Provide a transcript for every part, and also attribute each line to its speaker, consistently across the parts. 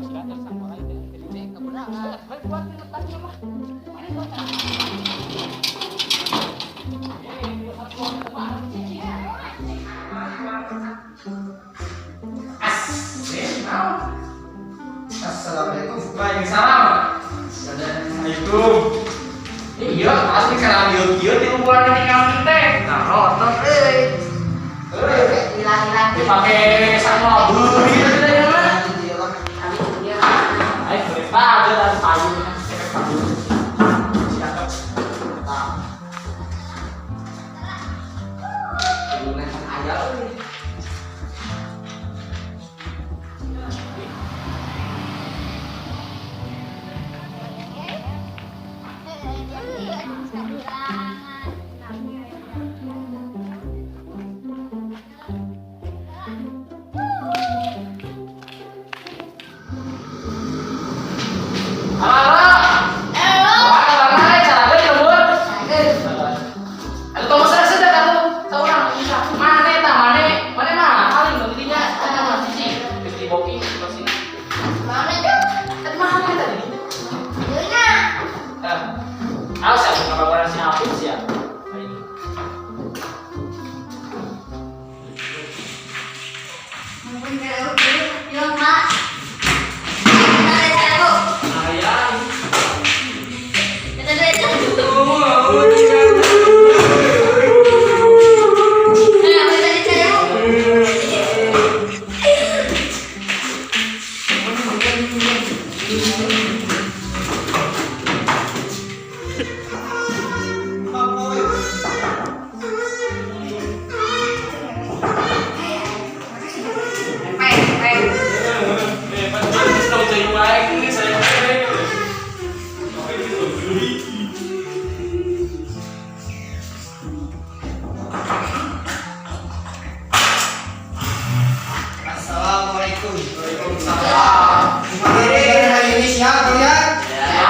Speaker 1: istirahat sama orang itu. Jadi kebenaran. Baik buat letaknya mah. Ini kok.
Speaker 2: Assalamualaikum.
Speaker 3: Waalaikumsalam. Assalamualaikum. Iya, asli karena dia di rumah tinggal teh. Nah, rotor hilang-hilang dipakai sama bulu gitu ya kan. Ayo kita ada dan payu. Siap. Nah. Ini ayam.
Speaker 2: Assalamualaikum. Waalaikumsalam. Kemarin hari ini siap kalian?
Speaker 3: Ya.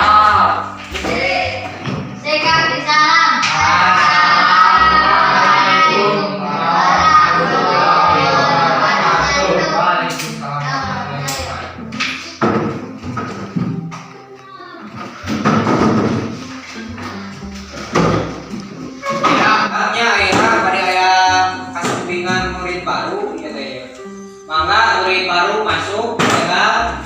Speaker 3: Mangga murid baru masuk dengan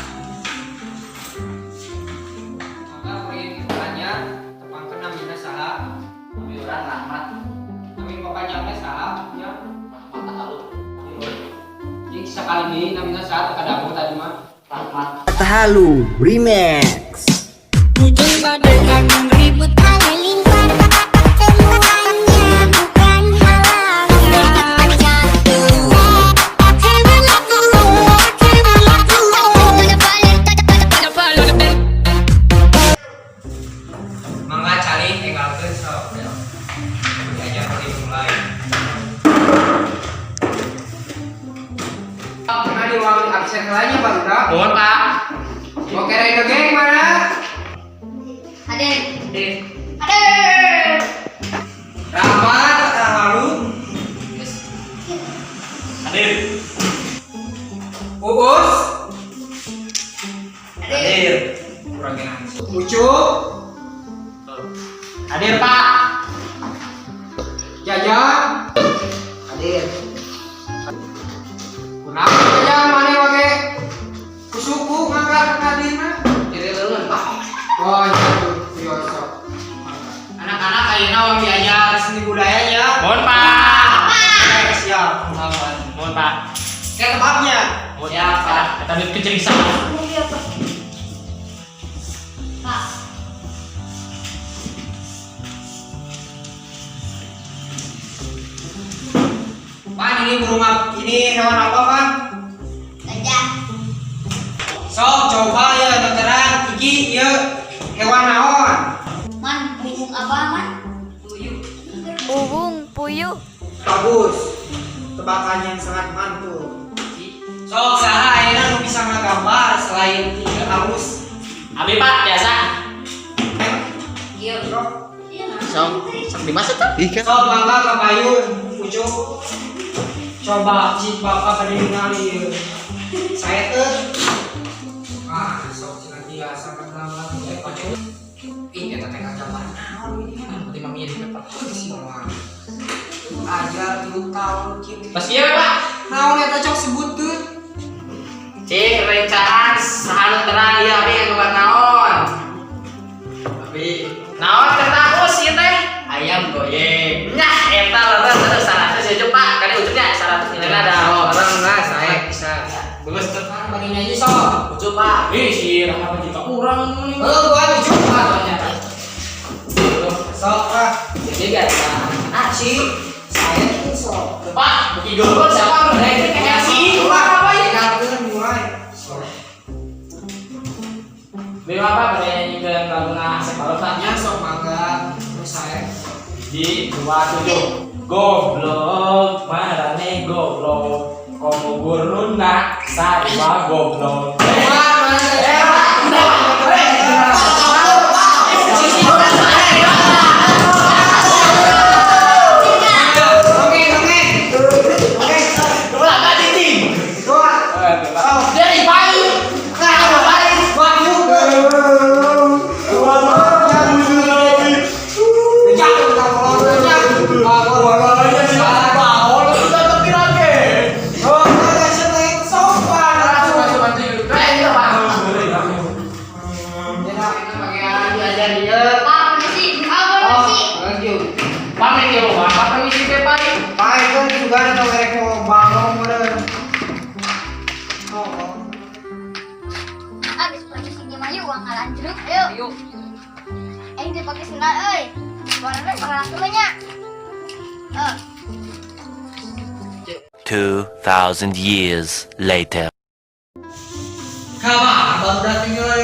Speaker 3: mangga murid tanya tepangkan namina saha Abiuran Rahmat kami pokoknya saha ya Rahmat Halu jadi sekali ini namina saha terkadang tadi mah Rahmat
Speaker 4: Halu Remix.
Speaker 5: Ujung pada yang ribut halilintar semuanya bukan halangan jatuh.
Speaker 2: mangga cari tinggalkan sok ya. Diajar dimulai. Pernah di ruang absen lainnya Pak Uda?
Speaker 3: Mohon Pak.
Speaker 2: Oke, Reno geng mana?
Speaker 5: Aden,
Speaker 2: Rahmat Halu.
Speaker 3: Hadir.
Speaker 2: Uus. Hadir. Kurangin Ucup.
Speaker 3: Hadir Pak.
Speaker 2: Jajan. Hadir. Kenapa jajan mana wage? Kusuku ngangkat hadirna.
Speaker 3: Jadi leuleun Pak.
Speaker 2: Oh iya tuh, biasa. Anak-anak ayeuna wong diajar seni budayanya.
Speaker 3: Mohon Pak.
Speaker 2: Oke, siap.
Speaker 3: Mohon Pak.
Speaker 2: Kayak tebaknya.
Speaker 3: Mohon ya Pak. Kita duit kecerisan.
Speaker 5: Pak.
Speaker 2: Pan ini burung ini hewan apa Pan?
Speaker 5: Gajah.
Speaker 2: Sok coba ya dokteran iki ya hewan naon?
Speaker 5: Man, burung apa man? Burung puyuh.
Speaker 2: Bagus. Tebakan yang sangat mantul. Sok saha ayeuna nu bisa ngagambar selain ieu halus?
Speaker 3: Abi Pak biasa.
Speaker 5: Iya.
Speaker 3: Sok dimasak tuh.
Speaker 2: Sok mangga ka payun Ucup. Coba cik bapak kada ningali ieu. Saya teh biasa kan lama. Ih, kita tengah gambar naon ini kan berarti mami di depan sih mah. Ajar 3 tahun kieu.
Speaker 3: Pas ieu Pak.
Speaker 2: Naon eta cok sebutkeun?
Speaker 3: Cik rencana sahabat terang ya abi bukan naon. Tapi naon tertakus ieu teh? Ayam goyeng. Nyah eta leureun terus 100 ya Pak. Kan ujungnya 100 nilai ada.
Speaker 2: Orang enggak saya bisa.
Speaker 3: Bagus terang bagi nyanyi sok. Ucup Pak. Ih si Rahma juta kurang nih.
Speaker 2: Gua ucup Pak. Sok Pak.
Speaker 3: Jadi guys,
Speaker 2: Ah sih, saya ini sok.
Speaker 3: Pak, bagi gol siapa? Mereka kayak si apa ya?
Speaker 2: Tinggalkeun mulai.
Speaker 3: Beli apa? Beli nyanyikan lagu Asep Barusan.
Speaker 2: Ya sok mangga. Terus saya
Speaker 3: Di 27 goblok, marane goblok. Komo guruna sarwa goblok.
Speaker 5: Apa sih? Apa sih?
Speaker 3: Pamit ya, Pak. Apa misi teh, Pak?
Speaker 2: Pak itu juga ada mereka mau bangun meureun.
Speaker 5: Abis permisi game aja uang kalah jeruk. Ayo. Dia pakai sendal, euy. Warna salah satunya.
Speaker 4: 2,000 years later.
Speaker 2: Kama, abang udah tinggal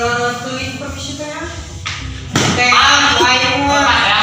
Speaker 2: teuing permisi teh. Teh, ayo mah.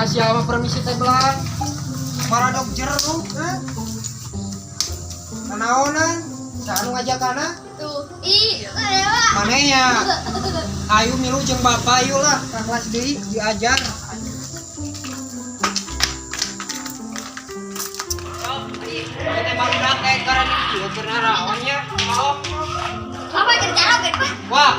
Speaker 2: Siapa permisi teh belah? Maradok jeruk, Nanaonan? Sanu ngajakana?
Speaker 5: Tuh. Ih, lewat.
Speaker 2: Manehnya? Ayo milu jeung bapak yuk lah, ka kelas deui diajar. Kita baru dak kayak karena ieu keur naraonnya.
Speaker 5: Apa kerja apa, Pak?
Speaker 2: Wah,